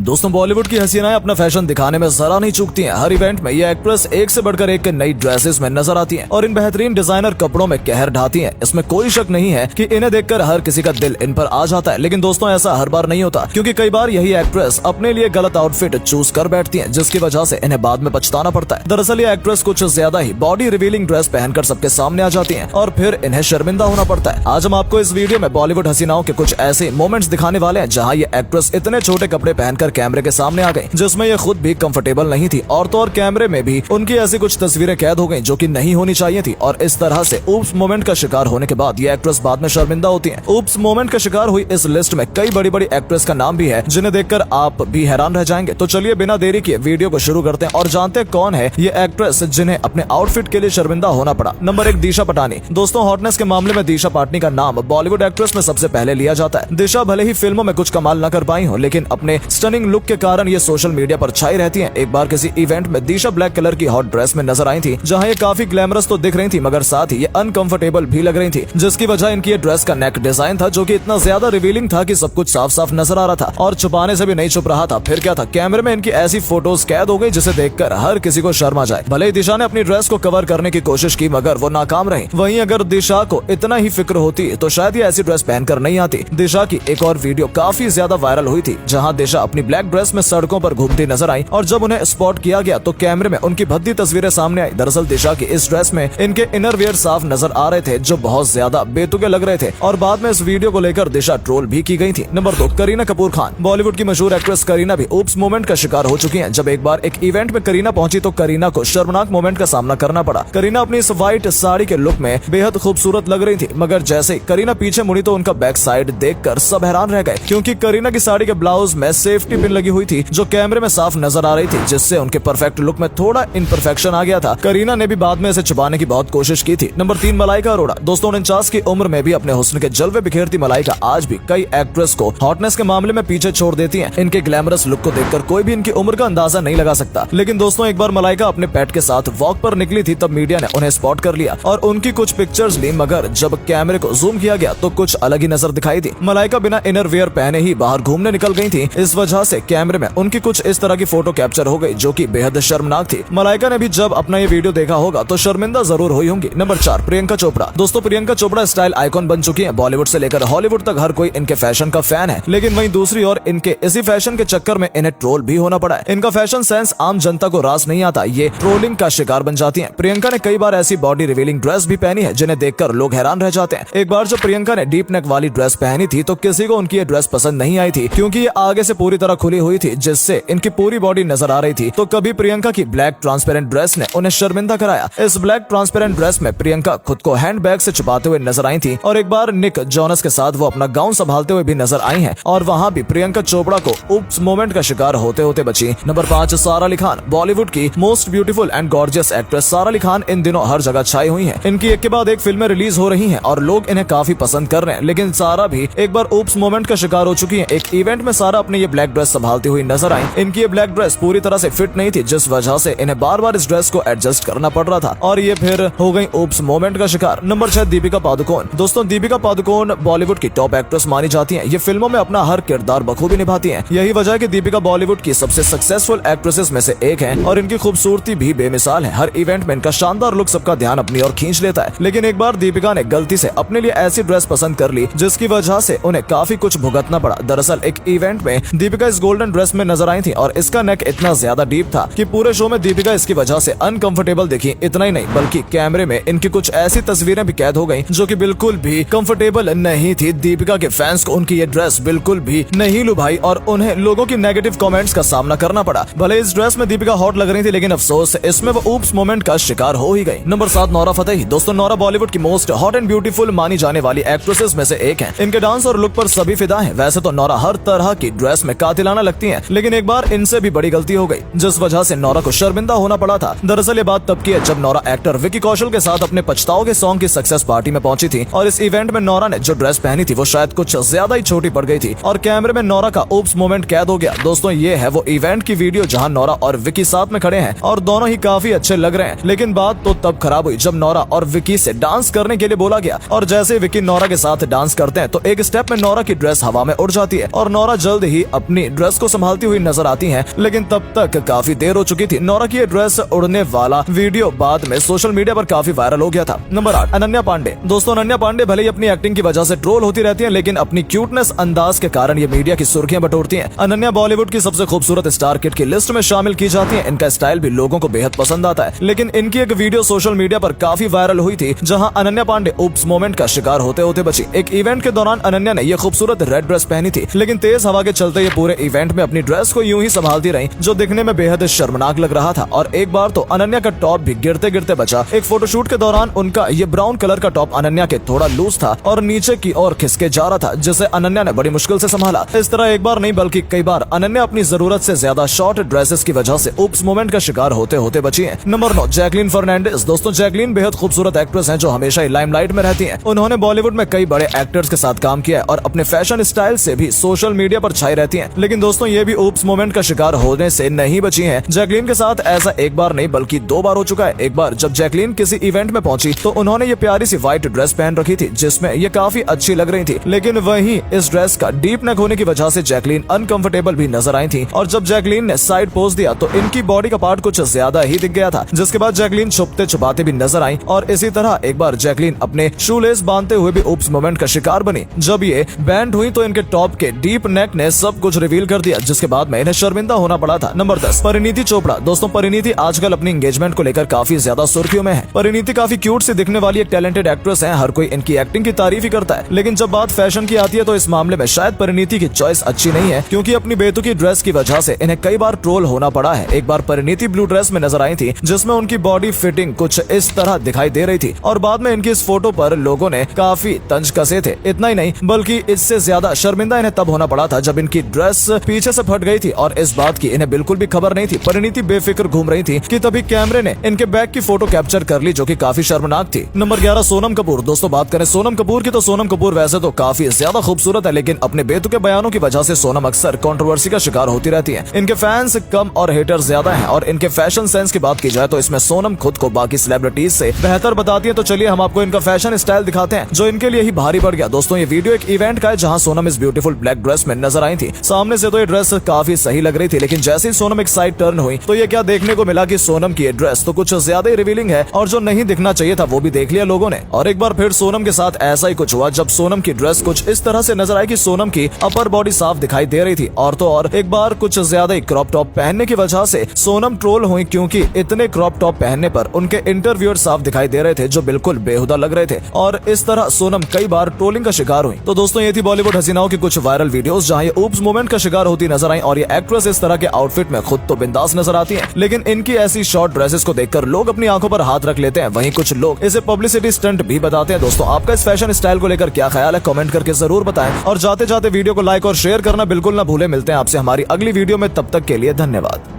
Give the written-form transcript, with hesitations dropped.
दोस्तों बॉलीवुड की हसीनाएं अपना फैशन दिखाने में जरा नहीं चूकती हैं। हर इवेंट में ये एक्ट्रेस एक से बढ़कर एक नई ड्रेसेस में नजर आती हैं और इन बेहतरीन डिजाइनर कपड़ों में कहर ढाती हैं। इसमें कोई शक नहीं है कि इन्हें देखकर हर किसी का दिल इन पर आ जाता है। लेकिन दोस्तों ऐसा हर बार नहीं होता, क्योंकि कई बार यही एक्ट्रेस अपने लिए गलत आउटफिट चूज कर बैठती है, जिसकी वजह से इन्हें बाद में पछताना पड़ता है। दरअसल ये एक्ट्रेस कुछ ज्यादा ही बॉडी रिवीलिंग ड्रेस पहनकर सबके सामने आ जाती है और फिर इन्हें शर्मिंदा होना पड़ता है। आज हम आपको इस वीडियो में बॉलीवुड हसीनाओं के कुछ ऐसे मोमेंट्स दिखाने वाले हैं जहाँ ये एक्ट्रेस इतने छोटे कपड़े पहनकर कैमरे के सामने आ गई, जिसमें ये खुद भी कंफर्टेबल नहीं थी और तो और कैमरे में भी उनकी ऐसी कुछ तस्वीरें कैद हो गईं जो कि नहीं होनी चाहिए थी। और इस तरह से ऊप्स मोमेंट का शिकार होने के बाद ये एक्ट्रेस बाद में शर्मिंदा होती हैं। ऊप्स मोमेंट का शिकार हुई इस लिस्ट में कई बड़ी बड़ी एक्ट्रेस का नाम भी है, जिन्हें देखकर आप भी हैरान रह जाएंगे। तो चलिए बिना देरी किए वीडियो को शुरू करते हैं और जानते हैं कौन है ये एक्ट्रेस जिन्हें अपने आउटफिट के लिए शर्मिंदा होना पड़ा। नंबर 1, दिशा पटानी। दोस्तों हॉटनेस के मामले में दिशा पटानी का नाम बॉलीवुड एक्ट्रेस में सबसे पहले लिया जाता है। दिशा भले ही फिल्मों में कुछ कमाल न कर पाई हो, लेकिन अपने स्टनिंग लुक के कारण ये सोशल मीडिया पर छाई रहती हैं। एक बार किसी इवेंट में दिशा ब्लैक कलर की हॉट ड्रेस में नजर आई थी, जहां ये काफी ग्लैमरस तो दिख रही थी, मगर साथ ही ये अनकंफर्टेबल भी लग रही थी, जिसकी वजह इनकी ये ड्रेस का नेक डिजाइन था जो कि इतना ज्यादा रिवीलिंग था कि सब कुछ साफ साफ नजर आ रहा था और छुपाने से भी नहीं छुप रहा था। फिर क्या था, कैमरे में इनकी ऐसी फोटोज कैद हो गई जिसे देखकर हर किसी को शर्म आ जाए। भले ही दिशा ने अपनी ड्रेस को कवर करने की कोशिश की, मगर वो नाकाम रही। वहीं अगर दिशा को इतना ही फिक्र होती तो शायद ये ऐसी ड्रेस पहनकर नहीं आती। दिशा की एक और वीडियो काफी ज्यादा वायरल हुई थी, जहाँ दिशा अपनी ब्लैक ड्रेस में सड़कों पर घूमती नजर आई और जब उन्हें स्पॉट किया गया तो कैमरे में उनकी भद्दी तस्वीरें सामने आई। दरअसल दिशा की इस ड्रेस में इनके इनर वियर साफ नजर आ रहे थे, जो बहुत ज्यादा बेतुके लग रहे थे और बाद में इस वीडियो को लेकर दिशा ट्रोल भी की गई थी। नंबर 2, करीना कपूर खान। बॉलीवुड की मशहूर एक्ट्रेस करीना भी ऊप्स मोमेंट का शिकार हो चुकी हैं। जब एक बार एक इवेंट में करीना पहुंची तो करीना को शर्मनाक मोमेंट का सामना करना पड़ा। करीना अपनी इस व्हाइट साड़ी के लुक में बेहद खूबसूरत लग रही थी, मगर जैसे ही करीना पीछे मुड़ी तो उनका बैक साइड देखकर सब हैरान रह गए, क्योंकि करीना की साड़ी के ब्लाउज में सेफ्टी पिन लगी हुई थी जो कैमरे में साफ नजर आ रही थी, जिससे उनके परफेक्ट लुक में थोड़ा इम्परफेक्शन आ गया था। करीना ने भी बाद में इसे छुपाने की बहुत कोशिश की थी। नंबर 3, मलाइका अरोड़ा। दोस्तों 49 की उम्र में भी अपने हुस्न के जलवे बिखेरती मलाइका आज भी कई एक्ट्रेस को हॉटनेस के मामले में पीछे छोड़ देती हैं। इनके ग्लैमरस लुक को देखकर कोई भी इनकी उम्र का अंदाजा नहीं लगा सकता। लेकिन दोस्तों एक बार मलाइका अपने पेट के साथ वॉक पर निकली थी, तब मीडिया ने उन्हें स्पॉट कर लिया और उनकी कुछ पिक्चर्स ली, मगर जब कैमरे को जूम किया गया तो कुछ अलग ही नजर दिखाई दी। मलाइका बिना इनर वियर पहने ही बाहर घूमने निकल गई थी। इस वजह से कैमरे में उनकी कुछ इस तरह की फोटो कैप्चर हो गई, जो कि बेहद शर्मनाक थी। मलाइका ने भी जब अपना ये वीडियो देखा होगा तो शर्मिंदा जरूर हुई होंगी। नंबर 4, प्रियंका चोपड़ा। दोस्तों प्रियंका चोपड़ा स्टाइल आइकॉन बन चुकी हैं। बॉलीवुड से लेकर हॉलीवुड तक हर कोई इनके फैशन का फैन है, लेकिन वहीं दूसरी ओर इनके इसी फैशन के चक्कर में इन्हें ट्रोल भी होना पड़ा है। इनका फैशन सेंस आम जनता को रास नहीं आता, ये ट्रोलिंग का शिकार बन जाती हैं। प्रियंका ने कई बार ऐसी बॉडी रिवीलिंग ड्रेस भी पहनी है जिन्हें देखकर लोग हैरान रह जाते हैं। एक बार जब प्रियंका ने डीप नेक वाली ड्रेस पहनी थी तो किसी को उनकी ये ड्रेस पसंद नहीं आई थी, क्योंकि ये आगे से पूरी तरह खुली हुई थी, जिससे इनकी पूरी बॉडी नजर आ रही थी। तो कभी प्रियंका की ब्लैक ट्रांसपेरेंट ड्रेस ने उन्हें शर्मिंदा कराया। इस ब्लैक ट्रांसपेरेंट ड्रेस में प्रियंका खुद को हैंडबैग से छुपाते हुए नजर आई थी और एक बार निक जोनस के साथ वो अपना गाउन संभालते हुए भी नजर आई हैं और वहाँ भी प्रियंका चोपड़ा को ऊप्स मोमेंट का शिकार होते होते बची। नंबर 5, सारा अली खान। बॉलीवुड की most beautiful and gorgeous actress सारा अली खान इन दिनों हर जगह छाई हुई हैं। इनकी एक के बाद एक फिल्में रिलीज हो रही हैं और लोग इन्हें काफी पसंद कर रहे हैं, लेकिन सारा भी एक बार ऊप्स मोमेंट का शिकार हो चुकी है। एक इवेंट में सारा अपने ये ब्लैक ड्रेस संभालती हुई नजर आई। इनकी ये ब्लैक ड्रेस पूरी तरह से फिट नहीं थी, जिस वजह से इन्हें बार बार इस ड्रेस को एडजस्ट करना पड़ रहा था और ये फिर हो गई ऊप्स मोमेंट का शिकार। नंबर 6, दीपिका पादुकोण। दोस्तों दीपिका पादुकोण बॉलीवुड की टॉप एक्ट्रेस मानी जाती हैं। ये फिल्मों में अपना हर किरदार बखूबी निभाती हैं। यही वजह है कि दीपिका बॉलीवुड की सबसे सक्सेसफुल एक्ट्रेसेस में से एक हैं और इनकी खूबसूरती भी बेमिसाल है। हर इवेंट में इनका शानदार लुक सबका ध्यान अपनी ओर खींच लेता है। लेकिन एक बार दीपिका ने गलती से अपने लिए ऐसी ड्रेस पसंद कर ली जिसकी वजह से उन्हें काफी कुछ भुगतना पड़ा। दरअसल एक इवेंट में दीपिका इस गोल्डन ड्रेस में नजर आई थी और इसका नेक इतना ज्यादा डीप था कि पूरे शो में दीपिका इसकी वजह से अनकंफर्टेबल दिखी। इतना ही नहीं बल्कि कैमरे में इनकी कुछ ऐसी तस्वीरें भी कैद हो गयी जो कि बिल्कुल भी कंफर्टेबल नहीं थी। दीपिका के फैंस को उनकी ये ड्रेस बिल्कुल भी नहीं लुभाई और उन्हें लोगों की नेगेटिव कमेंट्स का सामना करना पड़ा। भले इस ड्रेस में दीपिका हॉट लग रही थी, लेकिन अफसोस इसमें वो ऊप्स मोमेंट का शिकार हो ही गई। Number 7, Nora Fatehi. दोस्तों नोरा बॉलीवुड की मोस्ट हॉट एंड ब्यूटीफुल मानी जाने वाली एक्ट्रेसेस में से एक हैं। इनके डांस और लुक पर सभी फिदा हैं। वैसे तो नोरा हर तरह की ड्रेस में कातिलाना लगती हैं, लेकिन एक बार इनसे भी बड़ी गलती हो गई, जिस वजह से नोरा को शर्मिंदा होना पड़ा था। दरअसल ये बात तब की है जब नोरा एक्टर विकी कौशल के साथ अपने पछताओ के सॉन्ग की सक्सेस पार्टी में पहुंची थी और इस इवेंट में नोरा ने जो ड्रेस पहनी थी वो शायद कुछ ज्यादा ही छोटी पड़ गई थी और कैमरे में नोरा का ऊप्स मोमेंट कैद हो गया। दोस्तों ये है वो इवेंट की वीडियो जहां नोरा और विकी साथ में खड़े हैं और दोनों ही काफी अच्छे लग रहे हैं। लेकिन बात तो तब खराब हुई जब नोरा और विकी से डांस करने के लिए बोला गया और जैसे विकी नोरा के साथ डांस करते हैं तो एक स्टेप में नोरा की ड्रेस हवा में उड़ जाती है और नोरा जल्द ही अपनी ड्रेस को संभालती हुई नजर आती हैं, लेकिन तब तक काफी देर हो चुकी थी। नोरा की ये ड्रेस उड़ने वाला वीडियो बाद में सोशल मीडिया पर काफी वायरल हो गया था। नंबर 8, अनन्या पांडे। दोस्तों, अनन्या पांडे भले ही अपनी एक्टिंग की वजह से ट्रोल होती रहती है, लेकिन अपनी क्यूटनेस अंदाज के कारण ये मीडिया की सुर्खियां बटोरती हैं। अनन्या बॉलीवुड की सबसे खूबसूरत स्टार किड की लिस्ट में शामिल की जाती हैं। इनका स्टाइल भी लोगों को बेहद पसंद आता है, लेकिन इनकी एक वीडियो सोशल मीडिया पर काफी वायरल हुई थी, जहां अनन्या पांडे उप्स मोमेंट का शिकार होते होते बची। एक इवेंट के दौरान अनन्या ने यह खूबसूरत रेड ड्रेस पहनी थी, लेकिन तेज हवा के चलते ये पूरे इवेंट में अपनी ड्रेस को यूं ही संभालती रही, जो दिखने में बेहद शर्मनाक लग रहा था। और एक बार तो अनन्या का टॉप भी गिरते गिरते बचा। एक फोटोशूट के दौरान उनका ये ब्राउन कलर का टॉप अनन्या के थोड़ा लूज था और नीचे की ओर खिसके जा रहा था, जिसे अनन्या ने बड़ी मुश्किल से संभाला। इस तरह एक बार नहीं बल्कि कई बार अनन्या अपनी जरूरत से ज्यादा शॉर्ट ड्रेसेस की वजह से उप्स मोमेंट का शिकार होते होते बची है। Number 9, Jacqueline Fernandez. दोस्तों, जैकलीन बेहद खूबसूरत एक्ट्रेस हैं जो हमेशा ही लाइमलाइट में रहती हैं। उन्होंने बॉलीवुड में कई बड़े एक्टर्स के साथ काम किया है और अपने फैशन स्टाइल से भी सोशल मीडिया पर छाई रहती हैं। लेकिन दोस्तों, ये भी उप्स मोमेंट का शिकार होने से नहीं बची हैं। जैकलीन के साथ ऐसा एक बार नहीं बल्कि 2 बार हो चुका है। एक बार जब जैकलीन किसी इवेंट में पहुंची तो उन्होंने ये प्यारी सी व्हाइट ड्रेस पहन रखी थी, जिसमें ये काफी अच्छी लग रही थी, लेकिन वहीं इस ड्रेस का डीप नेक होने की वजह से जैकलीन अनकंफर्टेबल भी नजर आई थी। और जब जैकलीन ने साइड पोज दिया तो इनकी बॉडी का पार्ट कुछ ज्यादा ही दिख गया था, जिसके बाद जैकलीन छुपते छुपाते भी नजर आई। और इसी तरह एक बार जैकलीन अपने शूलेस बांधते हुए भी उप्स मोमेंट का शिकार बनी। जब ये बैंड हुई तो इनके टॉप के डीप नेक ने सब कुछ रिवील कर दिया, जिसके बाद में इन्हें शर्मिंदा होना पड़ा था। नंबर 10, परिणीति चोपड़ा। दोस्तों, परिणीति आजकल अपनी एंगेजमेंट को लेकर काफी ज्यादा सुर्खियों में है। परिणीति काफी क्यूट सी दिखने वाली एक टैलेंटेड एक्ट्रेस है। हर कोई इनकी एक्टिंग की तारीफ ही करता है, लेकिन जब बात फैशन की आती है तो इस मामले में शायद परिणीति की चॉइस अच्छी नहीं है, क्योंकि अपनी बेतुकी ड्रेस की वजह से इन्हें कई बार ट्रोल होना पड़ा है। एक बार परिणीति ब्लू ड्रेस में नजर आई थी, जिसमें उनकी बॉडी फिटिंग कुछ इस तरह दिखाई दे रही थी, और बाद में इनकी इस फोटो पर लोगों ने काफी तंज कसे थे। इतना ही नहीं बल्कि इससे ज्यादा शर्मिंदा इन्हें तब होना पड़ा था जब इनकी ड्रेस पीछे से फट गई थी, और इस बात की इन्हें बिल्कुल भी खबर नहीं थी। परिणीति बेफिक्र घूम रही थी कि तभी कैमरे ने इनके बैक की फोटो कैप्चर कर ली, जो कि काफी शर्मनाक थी। नंबर 11, सोनम कपूर। दोस्तों, बात करें सोनम कपूर की तो सोनम कपूर वैसे तो काफी ज्यादा खूबसूरत है, लेकिन अपने बेतुके बयानों की वजह से सोनम अक्सर कंट्रोवर्सी का शिकार होती रहती है। इनके फैंस कम और हेटर ज्यादा हैं, और इनके फैशन सेंस की बात की जाए तो इसमें सोनम खुद को बाकी सेलिब्रिटीज से बेहतर बताती है। तो चलिए हम आपको इनका फैशन स्टाइल दिखाते हैं, जो इनके लिए ही भारी पड़ गया। दोस्तों, ये वीडियो एक इवेंट का है जहां सोनम इस ब्यूटीफुल ब्लैक ड्रेस में नजर आई थी। सामने से तो ये ड्रेस काफी सही लग रही थी, लेकिन जैसे ही सोनम एक साइड टर्न हुई तो ये क्या देखने को मिला कि सोनम की ये ड्रेस तो कुछ ज्यादा ही रिवीलिंग है, और जो नहीं दिखना चाहिए था वो भी देख लिया लोगों ने। और एक बार फिर सोनम के साथ ऐसा ही कुछ हुआ, जब सोनम की ड्रेस कुछ इस तरह से नजर आई कि सोनम की अपर बॉडी साफ दिखाई दे रही थी। और तो और एक बार कुछ ज्यादा ही क्रॉप टॉप पहनने की वजह से सोनम ट्रोल हुई, क्योंकि इतने क्रॉप टॉप पहनने पर उनके इंटरव्यूअर साफ दिखाई दे रहे थे, जो बिल्कुल बेहुदा लग रहे थे। और इस तरह सोनम कई बार ट्रोलिंग का शिकार हुई। तो दोस्तों, ये थी बॉलीवुड हसीनाओं की कुछ वायरल वीडियोस जहां ये उप्स मोमेंट का शिकार होती नजर आई। और ये एक्ट्रेस इस तरह के आउटफिट में खुद तो बिंदास नजर आती है, लेकिन इनकी ऐसी शॉर्ट ड्रेसेस को देखकर लोग अपनी आंखों पर हाथ रख लेते हैं। वहीं कुछ लोग इसे पब्लिसिटी स्टंट भी बताते हैं। दोस्तों, आपका इस फैशन स्टाइल को लेकर क्या ख्याल है, कमेंट करके जरूर बताएं। और जाते जाते वीडियो को लाइक और शेयर करना बिल्कुल ना भूले। मिलते हैं आपसे हमारी अगली वीडियो में, तब तक के लिए धन्यवाद।